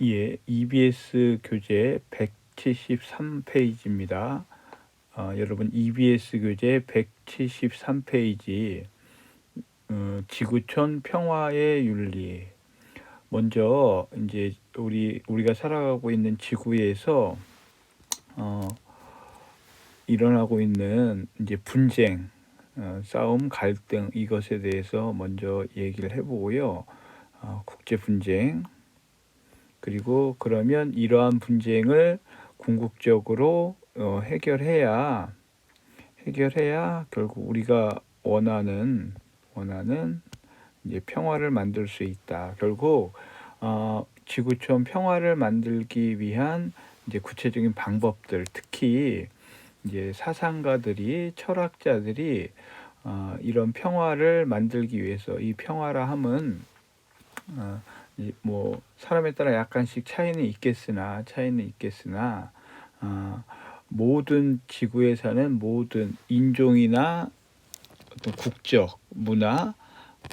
예, EBS 교재 173페이지입니다. 여러분 EBS 교재 173페이지 지구촌 평화의 윤리. 먼저 이제 우리가 살아가고 있는 지구에서 일어나고 있는 이제 분쟁, 싸움, 갈등 이것에 대해서 먼저 얘기를 해보고요. 국제 분쟁, 그리고 그러면 이러한 분쟁을 궁극적으로 해결해야 결국 우리가 원하는 이제 평화를 만들 수 있다. 결국 지구촌 평화를 만들기 위한 이제 구체적인 방법들, 특히 이제 사상가들이, 철학자들이 이런 평화를 만들기 위해서, 이 평화라 함은 뭐 사람에 따라 약간씩 차이는 있겠으나 모든 지구에 사는 모든 인종이나 어떤 국적, 문화,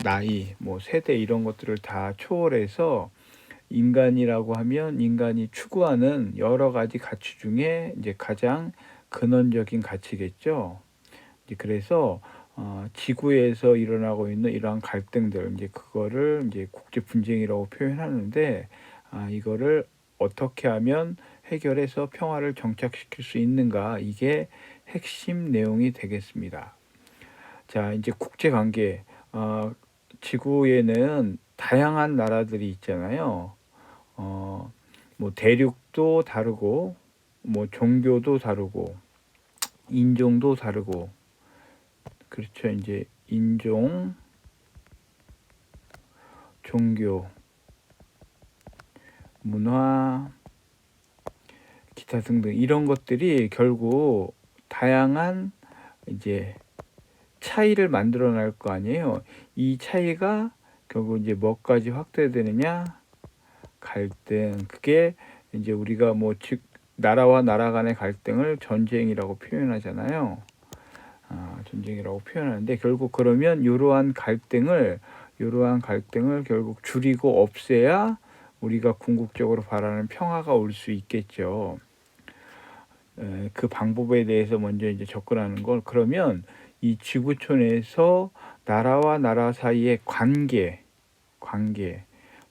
나이, 뭐 세대 이런 것들을 다 초월해서 인간이라고 하면 인간이 추구하는 여러 가지 가치 중에 이제 가장 근원적인 가치겠죠. 이제 그래서 지구에서 일어나고 있는 이러한 갈등들, 이제 그거를 이제 국제 분쟁이라고 표현하는데, 이거를 어떻게 하면 해결해서 평화를 정착시킬 수 있는가, 이게 핵심 내용이 되겠습니다. 자, 이제 국제 관계. 지구에는 다양한 나라들이 있잖아요. 뭐 대륙도 다르고, 뭐 종교도 다르고, 인종도 다르고, 그렇죠. 이제 인종, 종교, 문화, 기타 등등 이런 것들이 결국 다양한 이제 차이를 만들어낼 거 아니에요. 이 차이가 결국 이제 뭐까지 확대되느냐? 갈등. 그게 이제 우리가 뭐 나라와 나라 간의 갈등을 전쟁이라고 표현하잖아요. 전쟁이라고 표현하는데, 결국 그러면 이러한 갈등을 결국 줄이고 없애야 우리가 궁극적으로 바라는 평화가 올 수 있겠죠. 그 방법에 대해서 먼저 이제 접근하는 걸, 그러면 이 지구촌에서 나라와 나라 사이의 관계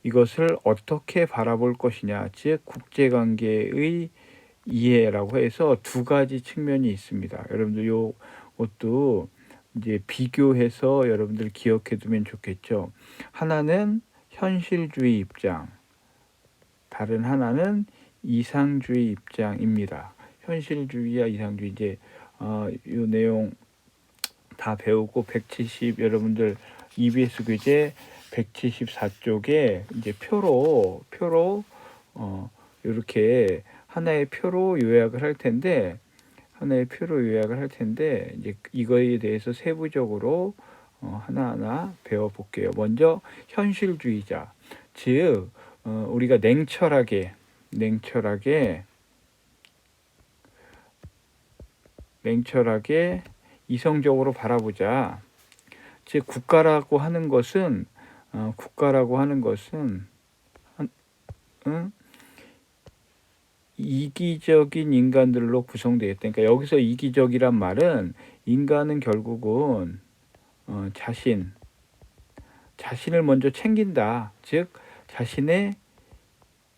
이것을 어떻게 바라볼 것이냐, 즉 국제관계의 이해라고 해서 두 가지 측면이 있습니다. 여러분들 요것도 이제 비교해서 여러분들 기억해 두면 좋겠죠. 하나는 현실주의 입장, 다른 하나는 이상주의 입장입니다. 현실주의와 이상주의, 이제 요 내용 다 배우고 170 여러분들 EBS 교재 174쪽에 이제 표로 이렇게 하나의 표로 요약을 할 텐데, 이제 이거에 대해서 세부적으로 하나하나 배워볼게요. 먼저 현실주의자, 즉 우리가 냉철하게 이성적으로 바라보자. 즉 국가라고 하는 것은 이기적인 인간들로 구성되어 있다. 그러니까 여기서 이기적이란 말은, 인간은 결국은 자신을 먼저 챙긴다. 즉 자신의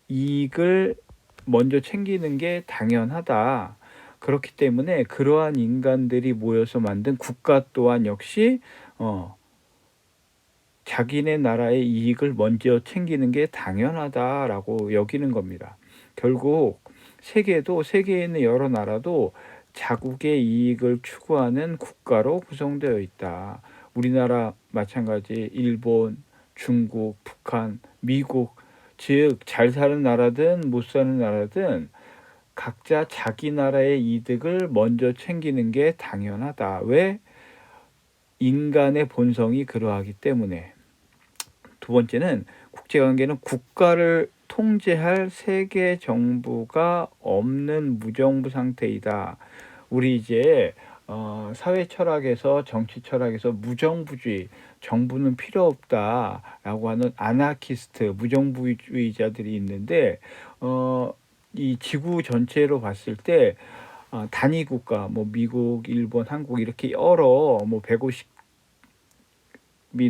이익을 먼저 챙기는 게 당연하다. 그렇기 때문에 그러한 인간들이 모여서 만든 국가 또한 역시 자기네 나라의 이익을 먼저 챙기는 게 당연하다라고 여기는 겁니다. 결국 세계에 있는 여러 나라도 자국의 이익을 추구하는 국가로 구성되어 있다. 우리나라 마찬가지, 일본, 중국, 북한, 미국, 즉 잘 사는 나라든 못 사는 나라든 각자 자기 나라의 이득을 먼저 챙기는 게 당연하다. 왜? 인간의 본성이 그러하기 때문에. 두 번째는, 국제관계는 국가를 통제할 세계 정부가 없는 무정부 상태이다. 우리 이제 사회 철학에서 정치 철학에서 무정부주의, 정부는 필요 없다라고 하는 아나키스트, 무정부주의자들이 있는데 이 지구 전체로 봤을 때 단위 국가, 뭐 미국, 일본, 한국 이렇게 여러 뭐 150이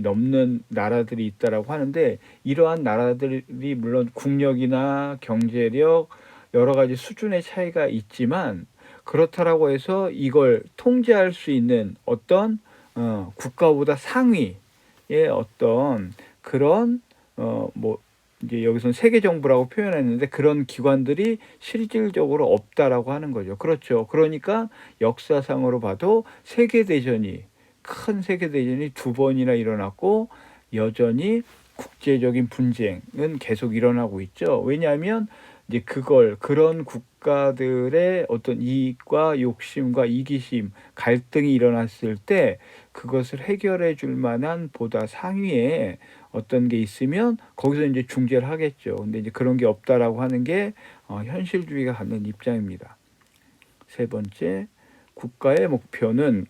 넘는 나라들이 있다라고 하는데 이러한 나라들이 물론 국력이나 경제력 여러 가지 수준의 차이가 있지만 그렇다라고 해서 이걸 통제할 수 있는 어떤 국가보다 상위의 어떤 그런 뭐 이제 여기서는 세계 정부라고 표현했는데 그런 기관들이 실질적으로 없다라고 하는 거죠. 그렇죠. 그러니까 역사상으로 봐도 큰 세계 대전이 두 번이나 일어났고 여전히 국제적인 분쟁은 계속 일어나고 있죠. 왜냐하면 이제 그런 국가들의 어떤 이익과 욕심과 이기심, 갈등이 일어났을 때 그것을 해결해 줄 만한 보다 상위에 어떤 게 있으면 거기서 이제 중재를 하겠죠. 근데 이제 그런 게 없다라고 하는 게 현실주의가 갖는 입장입니다. 세 번째, 국가의 목표는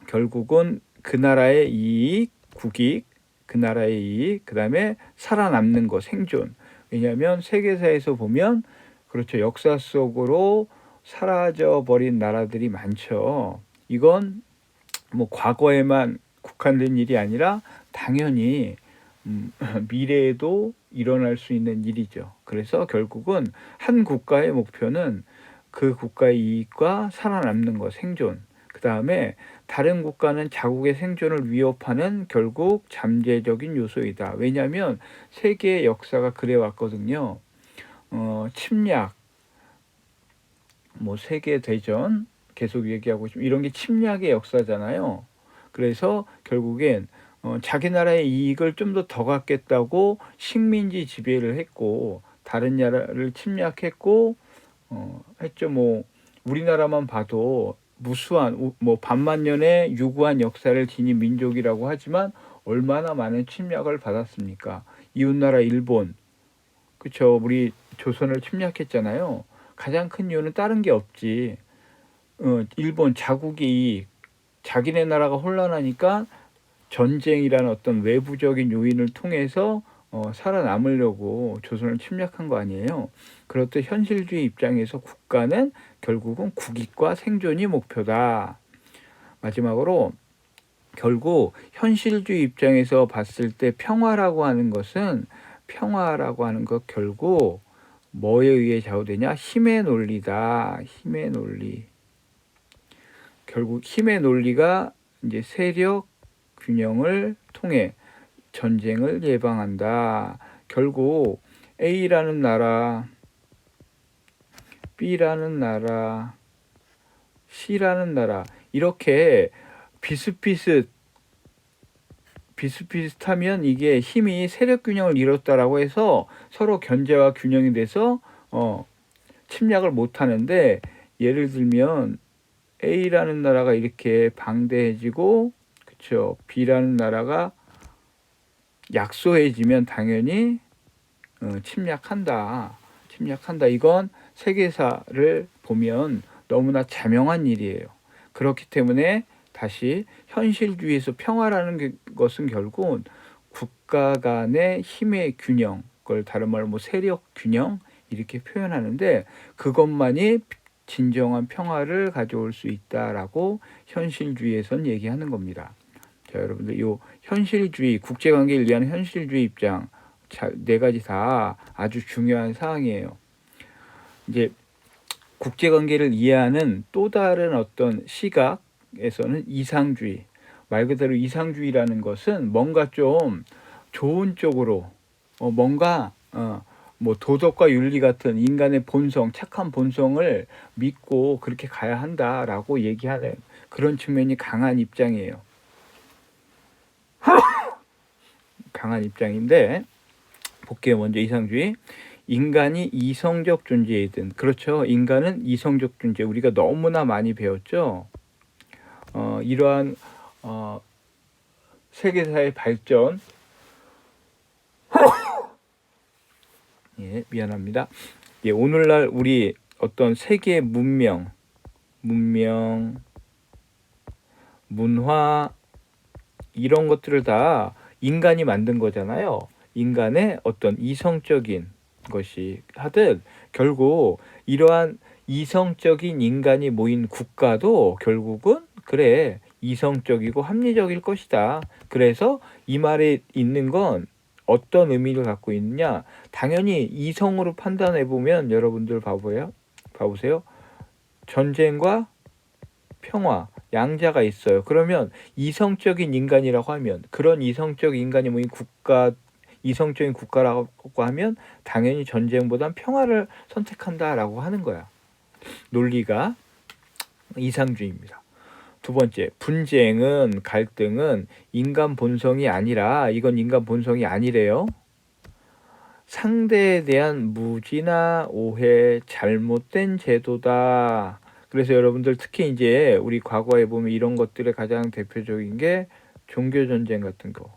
결국은 그 나라의 이익, 국익, 그 나라의 이익, 그 다음에 살아남는 거, 생존. 왜냐하면 세계사에서 보면 그렇죠. 역사 속으로 사라져 버린 나라들이 많죠. 이건 뭐 과거에만 국한된 일이 아니라 당연히 미래에도 일어날 수 있는 일이죠. 그래서 결국은 한 국가의 목표는 그 국가의 이익과 살아남는 것, 생존. 그 다음에 다른 국가는 자국의 생존을 위협하는 결국 잠재적인 요소이다. 왜냐하면 세계의 역사가 그래 왔거든요. 침략, 뭐 세계 대전 계속 얘기하고 있지만 이런 게 침략의 역사잖아요. 그래서 결국엔 자기 나라의 이익을 좀 더 갖겠다고 식민지 지배를 했고 다른 나라를 침략했고 했죠. 뭐 우리나라만 봐도 무수한 뭐 반만 년의 유구한 역사를 지닌 민족이라고 하지만 얼마나 많은 침략을 받았습니까? 이웃나라 일본, 그쵸? 우리 조선을 침략했잖아요. 가장 큰 이유는 다른 게 없지. 일본 자국이 자기네 나라가 혼란하니까 전쟁이라는 어떤 외부적인 요인을 통해서 살아남으려고 조선을 침략한 거 아니에요. 그렇듯 현실주의 입장에서 국가는 결국은 국익과 생존이 목표다. 마지막으로 결국 현실주의 입장에서 봤을 때 평화라고 하는 것 결국 뭐에 의해 좌우되냐? 힘의 논리다. 힘의 논리. 결국 힘의 논리가 이제 세력 균형을 통해 전쟁을 예방한다. 결국 A라는 나라, B라는 나라, C라는 나라 이렇게 비슷비슷하면 이게 힘이 세력 균형을 이뤘다라고 해서 서로 견제와 균형이 돼서 침략을 못 하는데 예를 들면 A라는 나라가 이렇게 방대해지고 그렇죠. B라는 나라가 약소해지면 당연히 침략한다. 이건 세계사를 보면 너무나 자명한 일이에요. 그렇기 때문에 다시 현실주의에서 평화라는 것은 결국 국가 간의 힘의 균형, 그걸 다른 말로 뭐 세력 균형 이렇게 표현하는데 그것만이 진정한 평화를 가져올 수 있다라고 현실주의에선 얘기하는 겁니다. 자, 여러분들 이 현실주의, 국제관계를 위한 현실주의 입장 네 가지 다 아주 중요한 사항이에요. 이제 국제관계를 이해하는 또 다른 어떤 시각에서는 이상주의. 말 그대로 이상주의라는 것은 뭔가 좀 좋은 쪽으로 뭔가 뭐 도덕과 윤리 같은 인간의 본성, 착한 본성을 믿고 그렇게 가야 한다라고 얘기하는 그런 측면이 강한 입장이에요. 강한 입장인데 볼게요. 먼저 이상주의. 인간이 이성적 존재이든 그렇죠. 인간은 이성적 존재. 우리가 너무나 많이 배웠죠. 이러한 세계사의 발전 예, 미안합니다. 예, 오늘날 우리 어떤 세계 문명 문화 이런 것들을 다 인간이 만든 거잖아요. 인간의 어떤 이성적인 것이 하듯 결국 이러한 이성적인 인간이 모인 국가도 결국은 그래 이성적이고 합리적일 것이다. 그래서 이 말에 있는 건 어떤 의미를 갖고 있느냐? 당연히 이성으로 판단해 보면 여러분들 봐보세요. 전쟁과 평화, 양자가 있어요. 그러면 이성적인 인간이라고 하면 그런 이성적 인간이 모인 국가, 이성적인 국가라고 하면 당연히 전쟁보단 평화를 선택한다라고 하는 거야. 논리가 이상주의입니다. 두 번째, 분쟁은 갈등은 인간 본성이 아니라 이건 인간 본성이 아니래요. 상대에 대한 무지나 오해, 잘못된 제도다. 그래서 여러분들 특히 이제 우리 과거에 보면 이런 것들의 가장 대표적인 게 종교 전쟁 같은 거.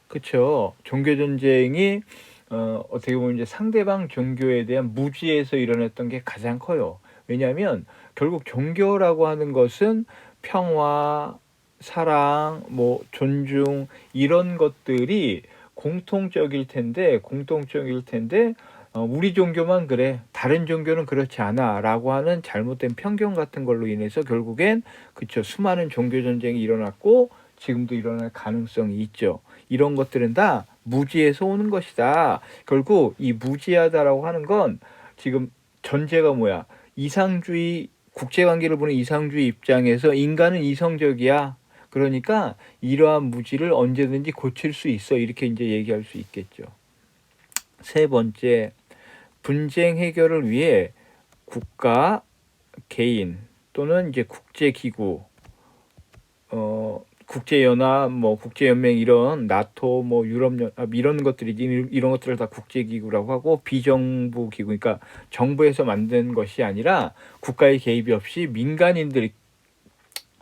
그렇죠? 종교 전쟁이 어떻게 보면 이제 상대방 종교에 대한 무지에서 일어났던 게 가장 커요. 왜냐하면 결국 종교라고 하는 것은 평화, 사랑, 뭐 존중 이런 것들이 공통적일 텐데 우리 종교만 그래 다른 종교는 그렇지 않아라고 하는 잘못된 편견 같은 걸로 인해서 결국엔 그쵸 수많은 종교 전쟁이 일어났고 지금도 일어날 가능성이 있죠. 이런 것들은 다 무지에서 오는 것이다. 결국 이 무지하다라고 하는 건 지금 전제가 뭐야? 이상주의 국제관계를 보는 이상주의 입장에서 인간은 이성적이야. 그러니까 이러한 무지를 언제든지 고칠 수 있어. 이렇게 이제 얘기할 수 있겠죠. 세 번째, 분쟁 해결을 위해 국가, 개인 또는 이제 국제기구, 국제연합, 뭐 국제연맹 이런 나토, 뭐 유럽연합 이런 것들이 이런 것들을 다 국제기구라고 하고 비정부 기구, 그러니까 정부에서 만든 것이 아니라 국가의 개입이 없이 민간인들이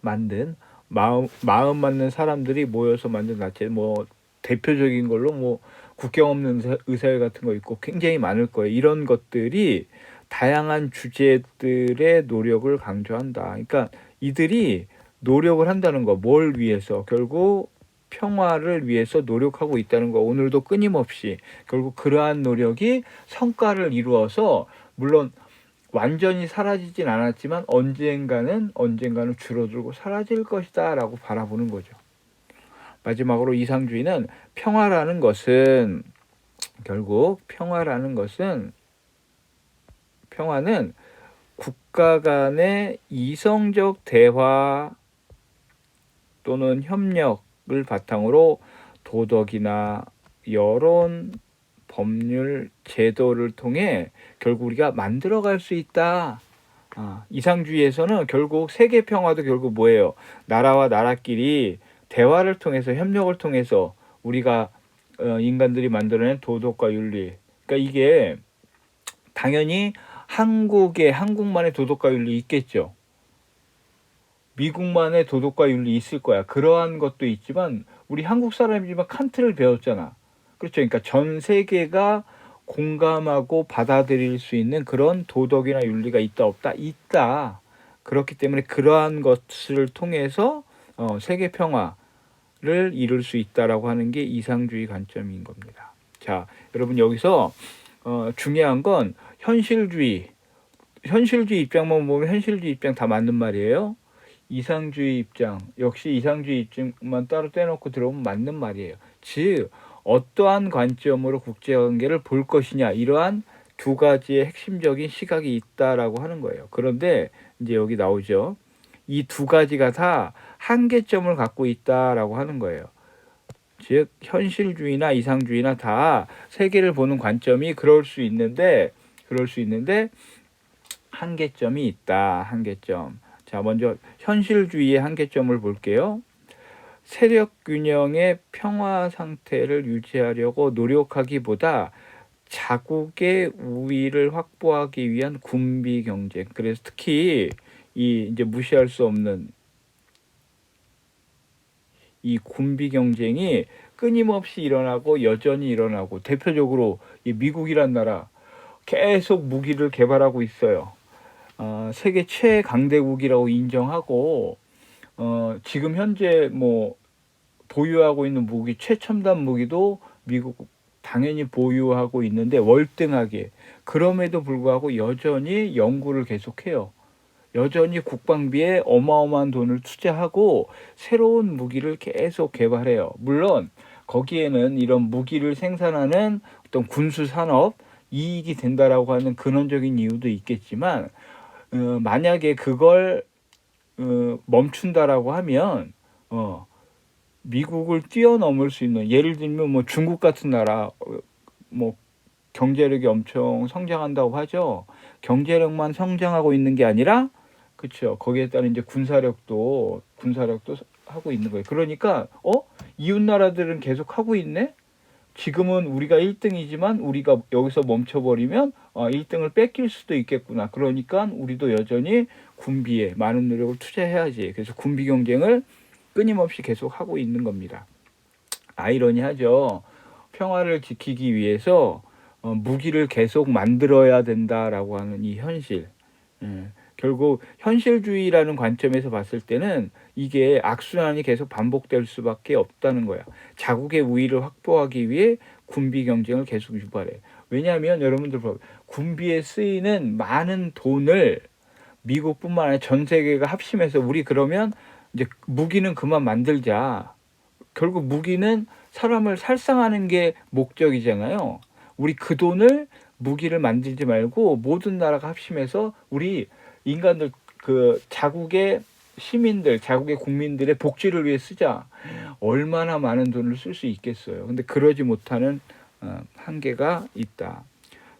만든 마음 맞는 사람들이 모여서 만든 단체, 뭐 대표적인 걸로 뭐 국경 없는 의사회 같은 거 있고 굉장히 많을 거예요. 이런 것들이 다양한 주제들의 노력을 강조한다. 그러니까 이들이 노력을 한다는 거, 뭘 위해서? 결국 평화를 위해서 노력하고 있다는 거. 오늘도 끊임없이 결국 그러한 노력이 성과를 이루어서 물론 완전히 사라지진 않았지만 언젠가는 줄어들고 사라질 것이다 라고 바라보는 거죠. 마지막으로 이상주의는 결국 평화는 국가 간의 이성적 대화 또는 협력을 바탕으로 도덕이나 여론, 법률, 제도를 통해 결국 우리가 만들어갈 수 있다. 이상주의에서는 결국 세계 평화도 결국 뭐예요? 나라와 나라끼리 대화를 통해서 협력을 통해서 우리가 인간들이 만들어낸 도덕과 윤리. 그러니까 이게 당연히 한국만의 도덕과 윤리 있겠죠. 미국만의 도덕과 윤리 있을 거야. 그러한 것도 있지만 우리 한국 사람이지만 칸트를 배웠잖아. 그렇죠. 그러니까 전 세계가 공감하고 받아들일 수 있는 그런 도덕이나 윤리가 있다 없다? 있다. 그렇기 때문에 그러한 것을 통해서 세계 평화를 이룰 수 있다라고 하는 게 이상주의 관점인 겁니다. 자, 여러분 여기서 중요한 건 현실주의 입장만 보면 현실주의 입장 다 맞는 말이에요. 이상주의 입장 역시 이상주의 입장만 따로 떼놓고 들어오면 맞는 말이에요. 즉 어떠한 관점으로 국제관계를 볼 것이냐 이러한 두 가지의 핵심적인 시각이 있다라고 하는 거예요. 그런데 이제 여기 나오죠. 이 두 가지가 다 한계점을 갖고 있다라고 하는 거예요. 즉 현실주의나 이상주의나 다 세계를 보는 관점이 그럴 수 있는데 한계점이 있다. 한계점. 자, 먼저 현실주의의 한계점을 볼게요. 세력 균형의 평화 상태를 유지하려고 노력하기보다 자국의 우위를 확보하기 위한 군비 경쟁. 그래서 특히 이제 무시할 수 없는 이 군비 경쟁이 끊임없이 일어나고 여전히 일어나고 대표적으로 이 미국이란 나라 계속 무기를 개발하고 있어요. 세계 최강대국이라고 인정하고 지금 현재 뭐 보유하고 있는 무기, 최첨단 무기도 미국 당연히 보유하고 있는데 월등하게. 그럼에도 불구하고 여전히 연구를 계속해요. 여전히 국방비에 어마어마한 돈을 투자하고 새로운 무기를 계속 개발해요. 물론 거기에는 이런 무기를 생산하는 어떤 군수 산업 이익이 된다라고 하는 근원적인 이유도 있겠지만, 만약에 그걸 멈춘다라고 하면 미국을 뛰어넘을 수 있는, 예를 들면 뭐 중국 같은 나라, 뭐 경제력이 엄청 성장한다고 하죠. 경제력만 성장하고 있는 게 아니라, 그렇죠. 거기에 따른 이제 군사력도 하고 있는 거예요. 그러니까 이웃 나라들은 계속 하고 있네. 지금은 우리가 1등이지만 우리가 여기서 멈춰버리면 1등을 뺏길 수도 있겠구나. 그러니까 우리도 여전히 군비에 많은 노력을 투자해야지. 그래서 군비 경쟁을 끊임없이 계속 하고 있는 겁니다. 아이러니하죠. 평화를 지키기 위해서 무기를 계속 만들어야 된다라고 하는 이 현실. 결국 현실주의라는 관점에서 봤을 때는 이게 악순환이 계속 반복될 수밖에 없다는 거야. 자국의 우위를 확보하기 위해 군비 경쟁을 계속 유발해. 왜냐하면 여러분들 군비에 쓰이는 많은 돈을 미국뿐만 아니라 전 세계가 합심해서 우리 그러면 이제 무기는 그만 만들자. 결국 무기는 사람을 살상하는 게 목적이잖아요. 우리 그 돈을 무기를 만들지 말고 모든 나라가 합심해서 우리 인간들, 그 자국의 시민들, 자국의 국민들의 복지를 위해 쓰자. 얼마나 많은 돈을 쓸 수 있겠어요. 근데 그러지 못하는 한계가 있다.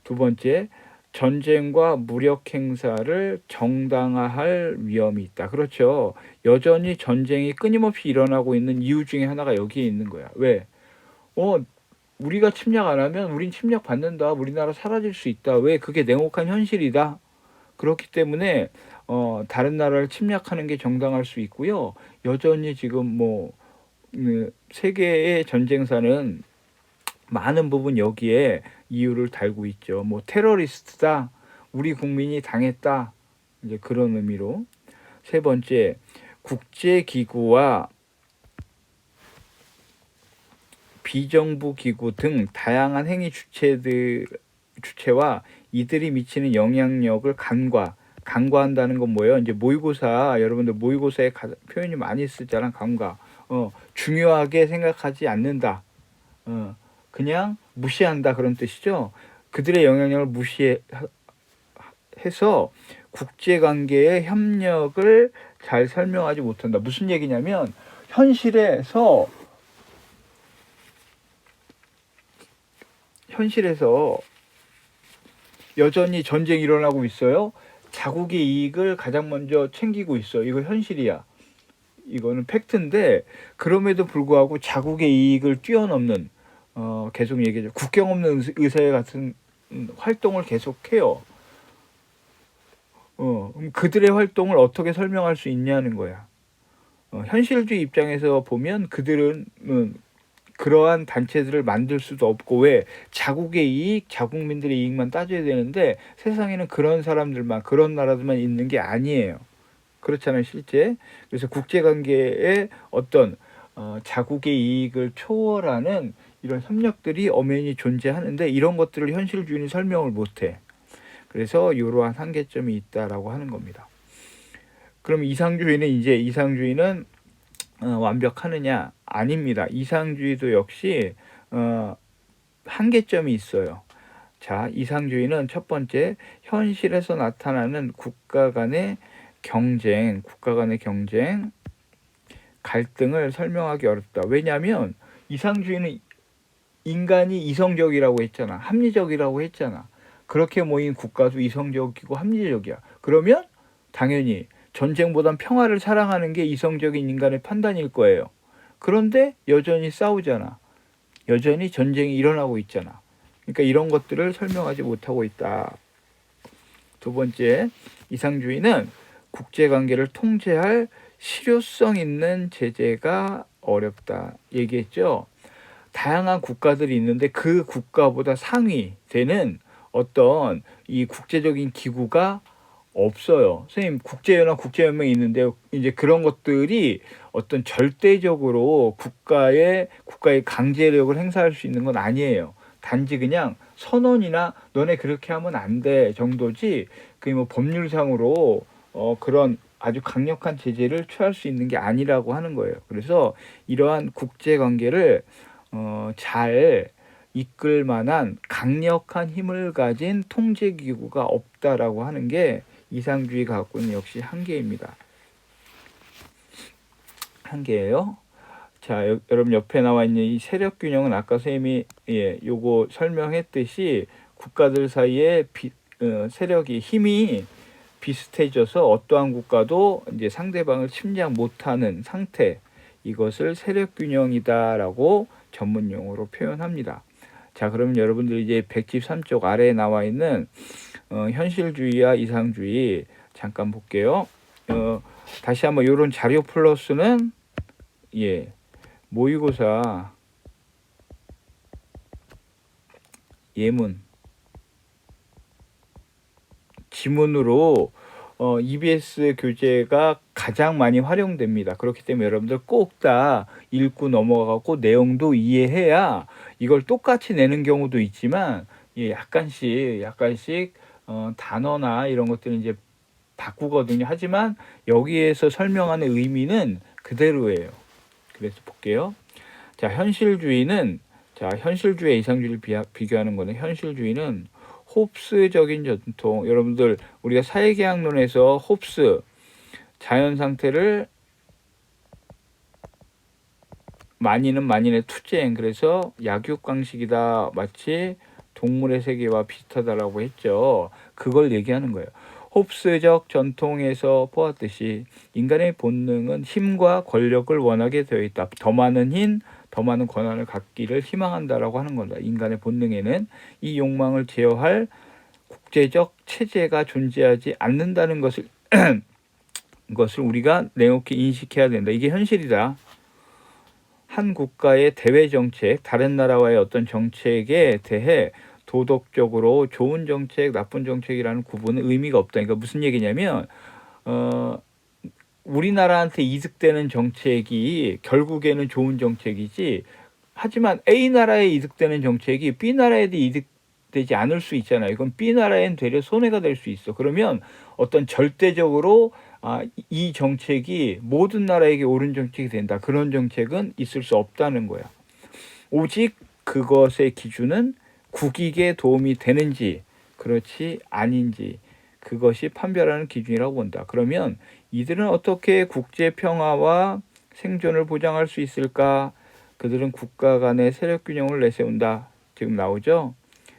두 번째, 전쟁과 무력 행사를 정당화할 위험이 있다. 그렇죠. 여전히 전쟁이 끊임없이 일어나고 있는 이유 중에 하나가 여기에 있는 거야. 왜? 우리가 침략 안 하면 우린 침략 받는다. 우리나라 사라질 수 있다. 왜? 그게 냉혹한 현실이다. 그렇기 때문에 다른 나라를 침략하는 게 정당할 수 있고요. 여전히 지금 뭐 세계의 전쟁사는 많은 부분 여기에 이유를 달고 있죠. 뭐 테러리스트다, 우리 국민이 당했다, 이제 그런 의미로. 세 번째, 국제기구와 비정부 기구 등 다양한 행위 주체와 이들이 미치는 영향력을 간과한다는 건 뭐예요? 이제 모의고사, 여러분들 모의고사에 표현이 많이 쓰잖아. 간과. 중요하게 생각하지 않는다. 그냥 무시한다, 그런 뜻이죠. 그들의 영향력을 무시해서 국제관계의 협력을 잘 설명하지 못한다. 무슨 얘기냐면 현실에서 여전히 전쟁이 일어나고 있어요. 자국의 이익을 가장 먼저 챙기고 있어. 이거 현실이야. 이거는 팩트인데, 그럼에도 불구하고 자국의 이익을 뛰어넘는, 계속 얘기하죠. 국경 없는 의사회 같은 활동을 계속해요. 그럼 그들의 활동을 어떻게 설명할 수 있냐는 거야. 현실주의 입장에서 보면 그들은 그러한 단체들을 만들 수도 없고, 왜? 자국의 이익, 자국민들의 이익만 따져야 되는데 세상에는 그런 사람들만, 그런 나라들만 있는 게 아니에요. 그렇잖아요, 실제. 그래서 국제관계에 어떤 자국의 이익을 초월하는 이런 협력들이 엄연히 존재하는데, 이런 것들을 현실주의는 설명을 못해. 그래서 이러한 한계점이 있다라고 하는 겁니다. 그럼 이상주의는 완벽하느냐? 아닙니다. 이상주의도 역시 한계점이 있어요. 자, 이상주의는 첫 번째, 현실에서 나타나는 국가 간의 경쟁, 갈등을 설명하기 어렵다. 왜냐하면 이상주의는 인간이 이성적이라고 했잖아. 합리적이라고 했잖아. 그렇게 모인 국가도 이성적이고 합리적이야. 그러면 당연히 전쟁보단 평화를 사랑하는 게 이성적인 인간의 판단일 거예요. 그런데 여전히 싸우잖아. 여전히 전쟁이 일어나고 있잖아. 그러니까 이런 것들을 설명하지 못하고 있다. 두 번째, 이상주의는 국제관계를 통제할 실효성 있는 제재가 어렵다. 얘기했죠. 다양한 국가들이 있는데 그 국가보다 상위 되는 어떤 이 국제적인 기구가 없어요. 선생님 국제연합, 국제연맹이 있는데 이제 그런 것들이 어떤 절대적으로 국가의 강제력을 행사할 수 있는 건 아니에요. 단지 그냥 선언이나 너네 그렇게 하면 안 돼 정도지 그게 뭐 법률상으로 그런 아주 강력한 제재를 취할 수 있는 게 아니라고 하는 거예요. 그래서 이러한 국제 관계를 잘 이끌 만한 강력한 힘을 가진 통제 기구가 없다라고 하는 게 이상주의가 갖고 있는 역시 한계입니다. 한계예요. 자, 여러분 옆에 나와 있는 이 세력 균형은 아까 선생님이 요거 설명했듯이 국가들 사이에 세력이 힘이 비슷해져서 어떠한 국가도 이제 상대방을 침략 못하는 상태, 이것을 세력 균형이다라고 전문 용어로 표현합니다. 자, 그러면 여러분들 이제 113쪽 아래에 나와 있는 현실주의와 이상주의 잠깐 볼게요. 다시 한번 이런 자료 플러스는 모의고사 예문 지문으로 EBS 교재가 가장 많이 활용됩니다. 그렇기 때문에 여러분들 꼭 다 읽고 넘어가고 내용도 이해해야 이걸 똑같이 내는 경우도 있지만 약간씩 단어나 이런 것들은 이제 바꾸거든요. 하지만 여기에서 설명하는 의미는 그대로예요. 그래서 볼게요. 자, 현실주의와 이상주의를 비교하는 거는, 현실주의는 홉스적인 전통, 여러분들 우리가 사회계약론에서 홉스 자연 상태를 만인은 만인의 투쟁, 그래서 약육강식이다, 마치 동물의 세계와 비슷하다라고 했죠. 그걸 얘기하는 거예요. 홉스적 전통에서 보았듯이 인간의 본능은 힘과 권력을 원하게 되어 있다. 더 많은 힘, 더 많은 권한을 갖기를 희망한다라고 하는 겁니다. 인간의 본능에는 이 욕망을 제어할 국제적 체제가 존재하지 않는다는 것을 우리가 냉혹히 인식해야 된다. 이게 현실이다. 한 국가의 대외 정책, 다른 나라와의 어떤 정책에 대해 도덕적으로 좋은 정책, 나쁜 정책이라는 구분은 의미가 없다. 그러니까 무슨 얘기냐면 우리나라한테 이득되는 정책이 결국에는 좋은 정책이지, 하지만 A 나라에 이득되는 정책이 B 나라에도 이득되지 않을 수 있잖아요. 이건 B 나라엔 되려 손해가 될 수 있어. 그러면 어떤 절대적으로 이 정책이 모든 나라에게 옳은 정책이 된다, 그런 정책은 있을 수 없다는 거야. 오직 그것의 기준은 국익에 도움이 되는지 그렇지 아닌지, 그것이 판별하는 기준이라고 본다. 그러면 이들은 어떻게 국제 평화와 생존을 보장할 수 있을까? 그들은 국가 간의 세력 균형을 내세운다. 지금 나오죠?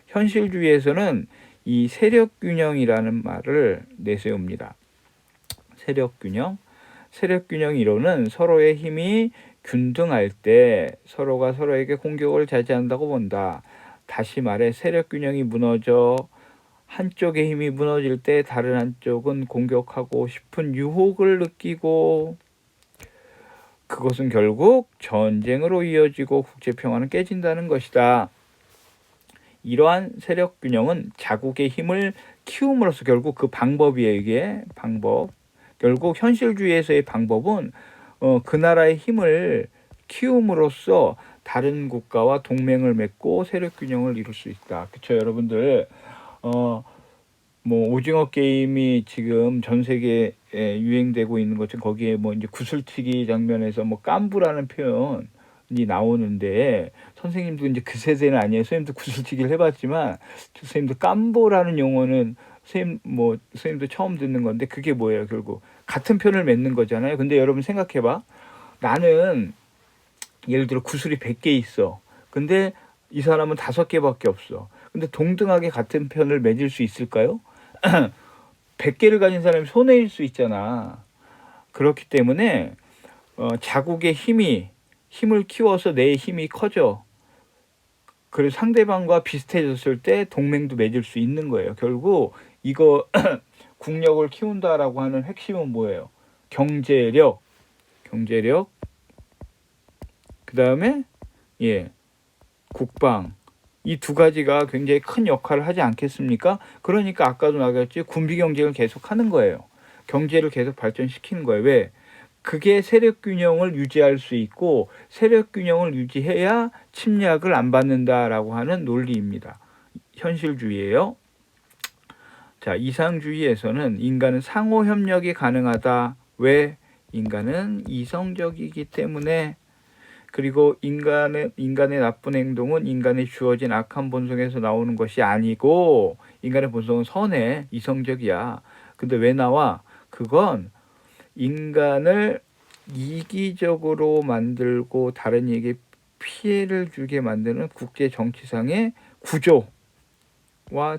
현실주의에서는 이 세력 균형이라는 말을 내세웁니다. 세력 균형 이론은 서로의 힘이 균등할 때 서로가 서로에게 공격을 자제한다고 본다. 다시 말해 세력 균형이 무너져 한쪽의 힘이 무너질 때 다른 한쪽은 공격하고 싶은 유혹을 느끼고, 그것은 결국 전쟁으로 이어지고 국제평화는 깨진다는 것이다. 이러한 세력 균형은 자국의 힘을 키움으로써, 결국 그 방법이에요. 이게 방법. 결국 현실주의에서의 방법은 그 나라의 힘을 키움으로써 다른 국가와 동맹을 맺고 세력 균형을 이룰 수 있다. 그렇죠, 여러분들. 뭐 오징어 게임이 지금 전 세계에 유행되고 있는 것처럼 거기에 뭐 이제 구슬치기 장면에서 뭐 깐부라는 표현이 나오는데, 선생님도 이제 그 세대는 아니에요. 선생님도 구슬치기를 해봤지만 선생님도 깐부라는 용어는 선생님도 처음 듣는 건데, 그게 뭐예요? 결국 같은 편을 맺는 거잖아요. 근데 여러분 생각해봐. 나는 예를 들어 구슬이 100개 있어. 근데 이 사람은 5개밖에 없어. 근데 동등하게 같은 편을 맺을 수 있을까요? 100개를 가진 사람이 손해일 수 있잖아. 그렇기 때문에 자국의 힘을 키워서 내 힘이 커져. 그래서 상대방과 비슷해졌을 때 동맹도 맺을 수 있는 거예요. 결국 이거 국력을 키운다라고 하는 핵심은 뭐예요? 경제력. 그 다음에 국방, 이 두 가지가 굉장히 큰 역할을 하지 않겠습니까? 그러니까 아까도 나갔지 군비 경쟁을 계속하는 거예요. 경제를 계속 발전시키는 거예요. 왜? 그게 세력 균형을 유지할 수 있고 세력 균형을 유지해야 침략을 안 받는다라고 하는 논리입니다. 현실주의예요. 자, 이상주의에서는 인간은 상호 협력이 가능하다. 왜? 인간은 이성적이기 때문에. 그리고 인간의 나쁜 행동은 인간의 주어진 악한 본성에서 나오는 것이 아니고 인간의 본성은 선해, 이성적이야. 근데 왜 나와? 그건 인간을 이기적으로 만들고 다른 이에게 피해를 주게 만드는 국제 정치상의 구조와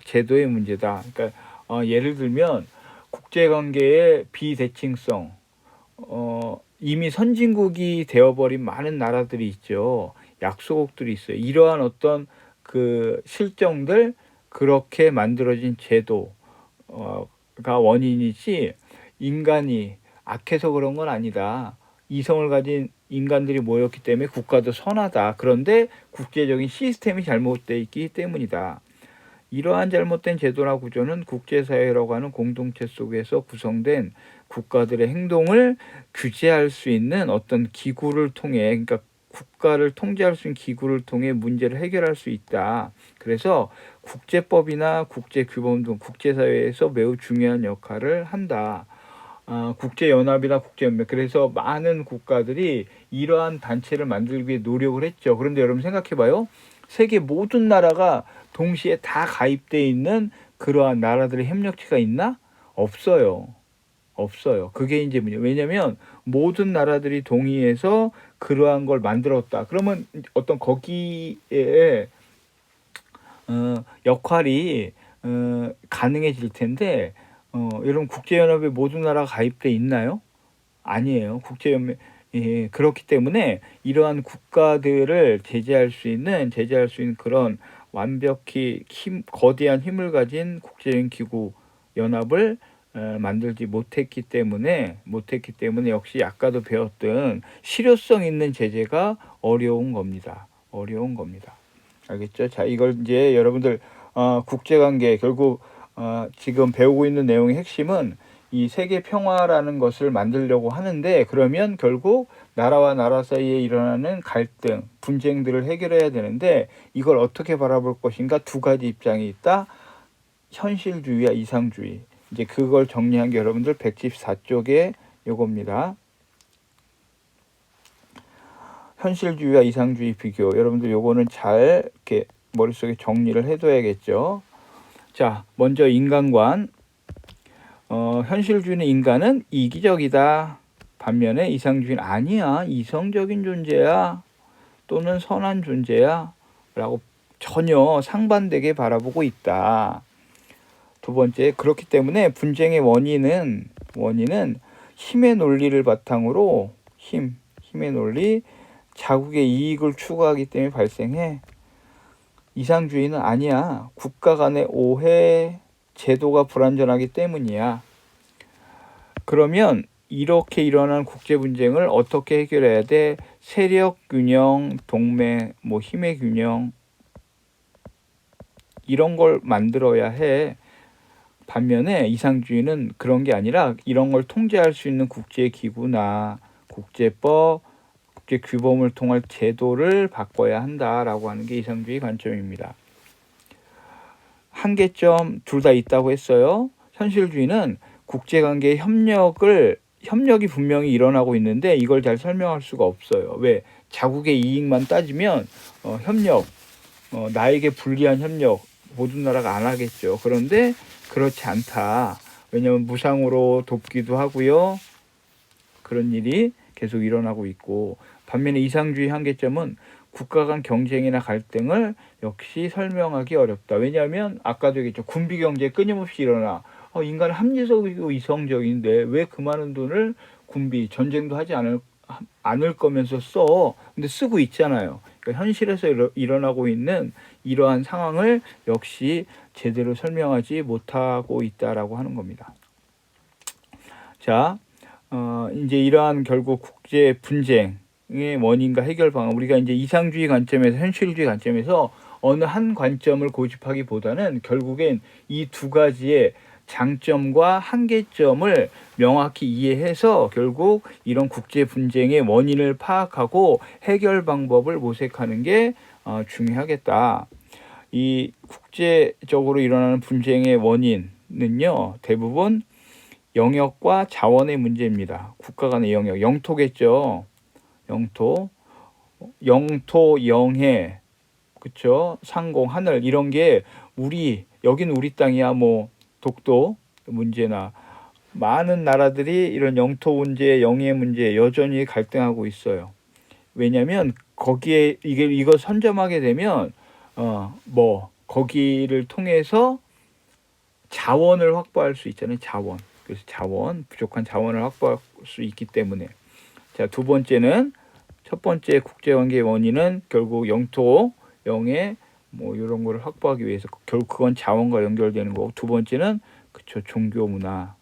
제도의 문제다. 그러니까 예를 들면 국제관계의 비대칭성, 이미 선진국이 되어버린 많은 나라들이 있죠. 약소국들이 있어요. 이러한 어떤 그 실정들, 그렇게 만들어진 제도가 원인이지 인간이 악해서 그런 건 아니다. 이성을 가진 인간들이 모였기 때문에 국가도 선하다. 그런데 국제적인 시스템이 잘못되어 있기 때문이다. 이러한 잘못된 제도나 구조는 국제사회라고 하는 공동체 속에서 구성된 국가들의 행동을 규제할 수 있는 어떤 기구를 통해, 그러니까 국가를 통제할 수 있는 기구를 통해 문제를 해결할 수 있다. 그래서 국제법이나 국제규범 등 국제사회에서 매우 중요한 역할을 한다. 국제연합이나 국제연맹, 그래서 많은 국가들이 이러한 단체를 만들기 위해 노력을 했죠. 그런데 여러분 생각해봐요. 세계 모든 나라가 동시에 다 가입되어 있는 그러한 나라들의 협력체가 있나? 없어요. 없어요. 그게 이제 문제. 왜냐면 모든 나라들이 동의해서 그러한 걸 만들었다. 그러면 어떤 거기에 역할이 가능해질 텐데, 여러분 국제연합에 모든 나라가 가입돼 있나요? 아니에요. 국제연맹. 예, 그렇기 때문에 이러한 국가들을 제재할 수 있는 그런 완벽히 거대한 힘을 가진 국제적인 기구 연합을 만들지 못했기 때문에 역시 아까도 배웠던 실효성 있는 제재가 어려운 겁니다. 알겠죠? 자, 이걸 이제 여러분들 국제관계 결국 지금 배우고 있는 내용의 핵심은 이 세계 평화라는 것을 만들려고 하는데, 그러면 결국 나라와 나라 사이에 일어나는 갈등, 분쟁들을 해결해야 되는데 이걸 어떻게 바라볼 것인가 두 가지 입장이 있다. 현실주의와 이상주의. 이제 그걸 정리한 게 여러분들 114쪽에 요겁니다. 현실주의와 이상주의 비교. 여러분들 요거는 잘 이렇게 머릿속에 정리를 해둬야겠죠. 자, 먼저 인간관. 현실주의는 인간은 이기적이다. 반면에 이상주의는 아니야. 이성적인 존재야. 또는 선한 존재야. 라고 전혀 상반되게 바라보고 있다. 두 번째, 그렇기 때문에 분쟁의 원인은 힘의 논리를 바탕으로 힘의 논리, 자국의 이익을 추구하기 때문에 발생해. 이상주의는 아니야. 국가 간의 오해, 제도가 불완전하기 때문이야. 그러면 이렇게 일어난 국제 분쟁을 어떻게 해결해야 돼? 세력 균형, 동맹, 힘의 균형, 이런 걸 만들어야 해. 반면에 이상주의는 그런 게 아니라 이런 걸 통제할 수 있는 국제기구나 국제법, 국제규범을 통할 제도를 바꿔야 한다라고 하는 게 이상주의 관점입니다. 한계점 둘 다 있다고 했어요. 현실주의는 국제관계 협력이 분명히 일어나고 있는데 이걸 잘 설명할 수가 없어요. 왜? 자국의 이익만 따지면 협력, 나에게 불리한 협력 모든 나라가 안 하겠죠. 그런데 그렇지 않다. 왜냐하면 무상으로 돕기도 하고요. 그런 일이 계속 일어나고 있고, 반면에 이상주의 한계점은 국가 간 경쟁이나 갈등을 역시 설명하기 어렵다. 왜냐하면 아까도 얘기했죠. 군비 경제 끊임없이 일어나. 인간은 합리적이고 이성적인데 왜 그 많은 돈을 군비, 전쟁도 하지 않을 거면서 써. 근데 쓰고 있잖아요. 그러니까 현실에서 일어나고 있는 이러한 상황을 역시 제대로 설명하지 못하고 있다라고 하는 겁니다. 자, 이제 이러한 결국 국제 분쟁의 원인과 해결 방안, 우리가 이제 이상주의 관점에서 현실주의 관점에서 어느 한 관점을 고집하기보다는 결국엔 이 두 가지의 장점과 한계점을 명확히 이해해서 결국 이런 국제 분쟁의 원인을 파악하고 해결 방법을 모색하는 게 중요하겠다. 이 국제적으로 일어나는 분쟁의 원인은요, 대부분 영역과 자원의 문제입니다. 국가 간의 영역, 영토겠죠. 영토, 영해, 그쵸? 상공, 하늘 이런 게 여기는 우리 땅이야. 뭐 독도 문제나 많은 나라들이 이런 영토 문제, 영해 문제 여전히 갈등하고 있어요. 왜냐하면 거기에 이거 선점하게 되면 거기를 통해서 자원을 확보할 수 있잖아요. 자원. 그래서 부족한 자원을 확보할 수 있기 때문에. 자, 두 번째는 첫 번째 국제관계의 원인은 결국 영토, 영해 뭐 이런 거를 확보하기 위해서 결국 그건 자원과 연결되는 거고, 두 번째는 그쵸, 종교 문화.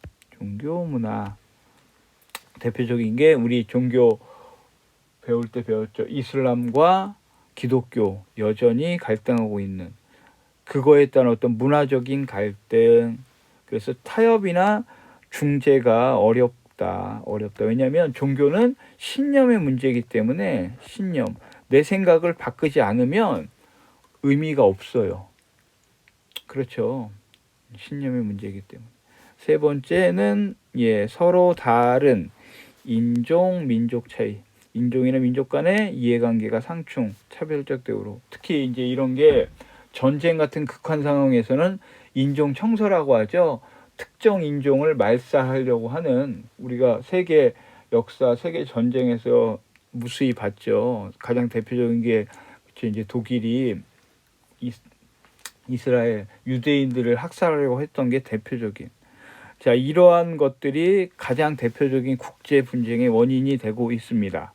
대표적인 게 우리 종교 배울 때 배웠죠. 이슬람과 기독교 여전히 갈등하고 있는 그거에 따른 어떤 문화적인 갈등. 그래서 타협이나 중재가 어렵다. 왜냐하면 종교는 신념의 문제이기 때문에 내 생각을 바꾸지 않으면 의미가 없어요. 그렇죠. 신념의 문제이기 때문에. 세 번째는 서로 다른 인종, 민족 차이. 인종이나 민족 간의 이해관계가 상충, 차별적 대우로. 특히 이제 이런 게 전쟁 같은 극한 상황에서는 인종 청소라고 하죠. 특정 인종을 말살하려고 하는, 우리가 세계 전쟁에서 무수히 봤죠. 가장 대표적인 게 이제 독일이 이스라엘 유대인들을 학살하려고 했던 게 대표적인. 자, 이러한 것들이 가장 대표적인 국제 분쟁의 원인이 되고 있습니다.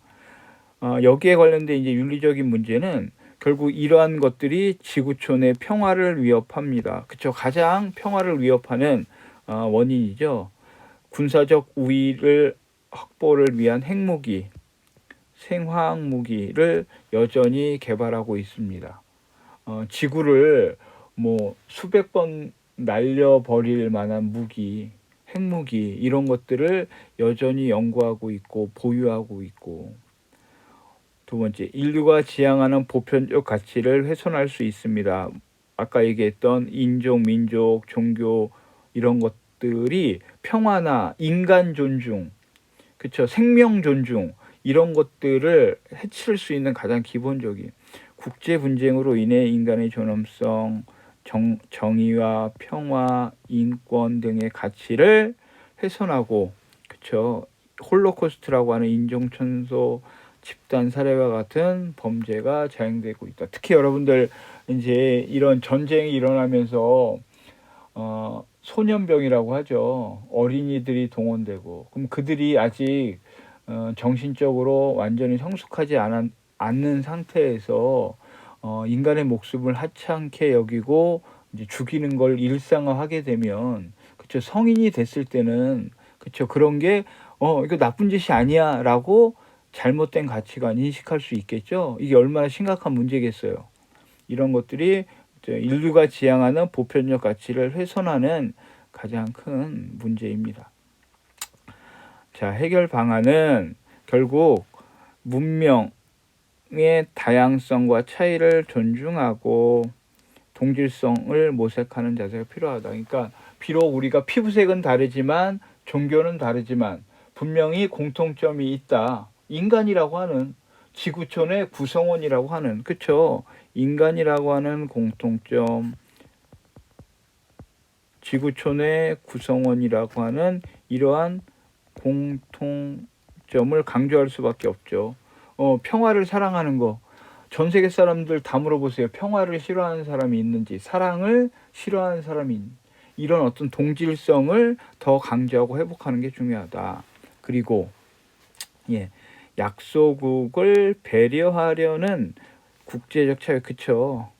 여기에 관련된 이제 윤리적인 문제는 결국 이러한 것들이 지구촌의 평화를 위협합니다. 그렇죠? 가장 평화를 위협하는 원인이죠. 군사적 우위를 확보를 위한 핵무기, 생화학 무기를 여전히 개발하고 있습니다. 지구를 뭐 수백 번 날려버릴 만한 무기, 핵무기 이런 것들을 여전히 연구하고 있고 보유하고 있고. 두 번째, 인류가 지향하는 보편적 가치를 훼손할 수 있습니다. 아까 얘기했던 인종, 민족, 종교 이런 것들이 평화나 인간 존중, 그렇죠? 생명 존중 이런 것들을 해칠 수 있는 가장 기본적인 국제 분쟁으로 인해 인간의 존엄성, 정의와 평화, 인권 등의 가치를 훼손하고, 그렇죠? 홀로코스트라고 하는 인종천소, 집단 살해와 같은 범죄가 자행되고 있다. 특히 여러분들 이제 이런 전쟁이 일어나면서 소년병이라고 하죠. 어린이들이 동원되고, 그럼 그들이 아직 정신적으로 완전히 성숙하지 않는 상태에서 인간의 목숨을 하찮게 여기고 이제 죽이는 걸 일상화하게 되면, 그쵸, 성인이 됐을 때는, 그쵸, 그런 게 이거 나쁜 짓이 아니야라고 잘못된 가치관 인식할 수 있겠죠. 이게 얼마나 심각한 문제겠어요. 이런 것들이 인류가 지향하는 보편적 가치를 훼손하는 가장 큰 문제입니다. 자, 해결 방안은 결국 문명의 다양성과 차이를 존중하고 동질성을 모색하는 자세가 필요하다. 그러니까 비록 우리가 피부색은 다르지만 종교는 다르지만 분명히 공통점이 있다. 인간이라고 하는 지구촌의 구성원이라고 하는, 그쵸? 인간이라고 하는 공통점, 지구촌의 구성원이라고 하는 이러한 공통점을 강조할 수밖에 없죠. 평화를 사랑하는 거. 전 세계 사람들 다 물어보세요. 평화를 싫어하는 사람이 있는지, 사랑을 싫어하는 사람이 있는지. 이런 어떤 동질성을 더 강조하고 회복하는 게 중요하다. 그리고 약소국을 배려하려는 국제적 차이, 그쵸?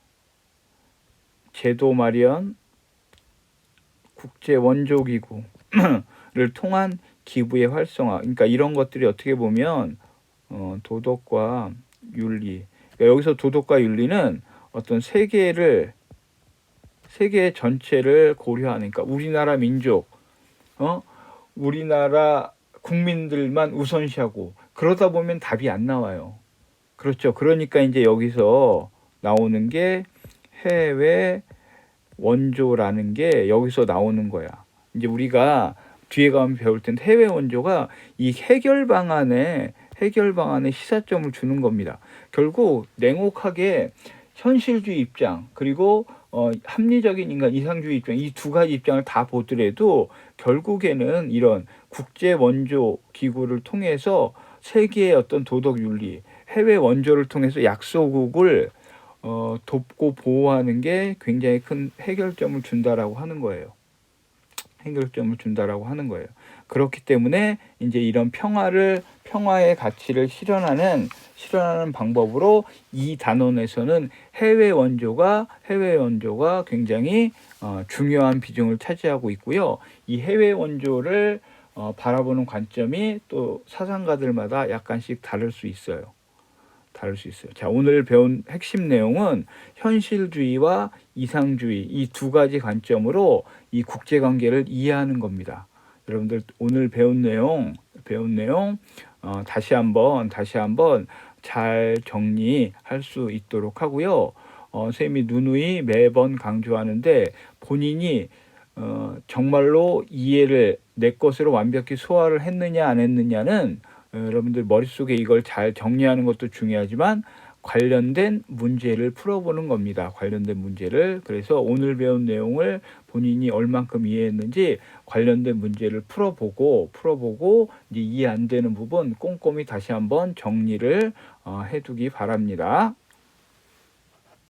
제도 마련, 국제 원조기구를 통한 기부의 활성화. 그러니까 이런 것들이 어떻게 보면 도덕과 윤리. 그러니까 여기서 도덕과 윤리는 어떤 세계 전체를 고려하니까 우리나라 민족, 우리나라 국민들만 우선시하고 그러다 보면 답이 안 나와요. 그렇죠. 그러니까 이제 여기서 나오는 게 해외 원조라는 게 여기서 나오는 거야. 이제 우리가 뒤에 가면 배울 텐데 해외 원조가 이 해결 방안에 시사점을 주는 겁니다. 결국 냉혹하게 현실주의 입장 그리고 합리적인 인간 이상주의 입장 이 두 가지 입장을 다 보더라도 결국에는 이런 국제 원조 기구를 통해서 세계의 어떤 도덕 윤리 해외 원조를 통해서 약소국을 돕고 보호하는 게 굉장히 큰 해결점을 준다라고 하는 거예요. 그렇기 때문에 이제 이런 평화의 가치를 실현하는 방법으로 이 단원에서는 해외 원조가 굉장히 중요한 비중을 차지하고 있고요. 이 해외 원조를 바라보는 관점이 또 사상가들마다 약간씩 다를 수 있어요. 자, 오늘 배운 핵심 내용은 현실주의와 이상주의 이 두 가지 관점으로 이 국제관계를 이해하는 겁니다. 여러분들 오늘 배운 내용 다시 한번 잘 정리할 수 있도록 하고요. 쌤이 누누이 매번 강조하는데 본인이 정말로 이해를 내 것으로 완벽히 소화를 했느냐 안 했느냐는 여러분들 머릿속에 이걸 잘 정리하는 것도 중요하지만 관련된 문제를 풀어보는 겁니다. 그래서 오늘 배운 내용을 본인이 얼만큼 이해했는지 관련된 문제를 풀어보고 이제 이해 안 되는 부분 꼼꼼히 다시 한번 정리를 해두기 바랍니다.